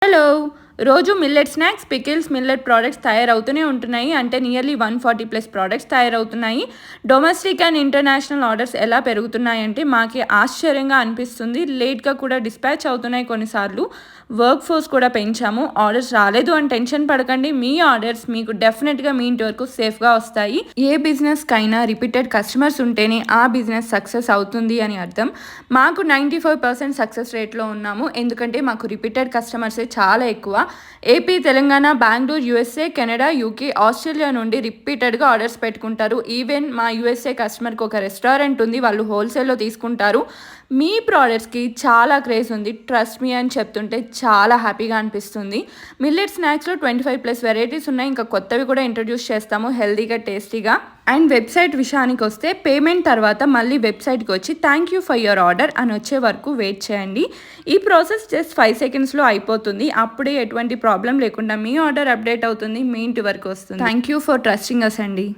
Hello! రోజు millet snacks, pickles, millet products తయారవుతూనే ఉంటున్నాయి. అంటే నియర్లీ 140+ ప్రొడక్ట్స్ తయారవుతున్నాయి. డొమెస్టిక్ అండ్ ఇంటర్నేషనల్ ఆర్డర్స్ ఎలా పెరుగుతున్నాయంటే మాకి ఆశ్చర్యంగా అనిపిస్తుంది. లేట్‌గా కూడా డిస్పాచ్ అవుతున్నాయి కొన్నిసార్లు. వర్క్ ఫోర్స్ కూడా పెంచాము. ఆర్డర్స్ రాలేదు అని టెన్షన్ పడకండి. మీ ఆర్డర్స్ మీకు డెఫినిట్‌గా మీ ఇంటి వరకు సేఫ్‌గా వస్తాయి. ఏ బిజినెస్‌కైనా రిపీటెడ్ కస్టమర్స్ ఉంటేనే ఆ బిజినెస్ సక్సెస్ అవుతుంది అని అర్థం. మాకు 95% సక్సెస్ రేట్‌లో ఉన్నాము. ఎందుకంటే మాకు రిపీటెడ్ కస్టమర్సే చాలా ఎక్కువ. AP, Telangana, Bengaluru, USA, Canada, UK, Australia నుండి రిపీటెడ్‌గా ఆర్డర్స్ పెట్టుకుంటారు. ఈవెన్ మా యూఎస్ఏ కస్టమర్‌కి ఒక రెస్టారెంట్ ఉంది. వాళ్ళు హోల్‌సేల్‌లో తీసుకుంటారు. మీ ప్రోడక్ట్స్‌కి చాలా క్రేజ్ ఉంది. ట్రస్ట్ మీ అని చెప్తుంటే చాలా హ్యాపీగా అనిపిస్తుంది. మిల్లెట్ స్నాక్స్‌లో 25+ వెరైటీస్ ఉన్నాయి. ఇంకా కొత్తవి కూడా ఇంట్రొడ్యూస్ చేస్తాము హెల్తీగా, టేస్టీగా. అండ్ వెబ్సైట్ విషయానికొస్తే పేమెంట్ తర్వాత మళ్ళీ వెబ్సైట్‌కి వచ్చి thank you for your order అని వచ్చే వరకు వెయిట్ చేయండి. ఈ ప్రాసెస్ జస్ట్ 5 సెకండ్స్‌లో అయిపోతుంది. అప్పుడే ఎటువంటి ప్రాబ్లమ్ లేకుండా మీ ఆర్డర్ అప్డేట్ అవుతుంది. మీ ఇంటి వరకు వస్తుంది. Thank you for trusting us అండి.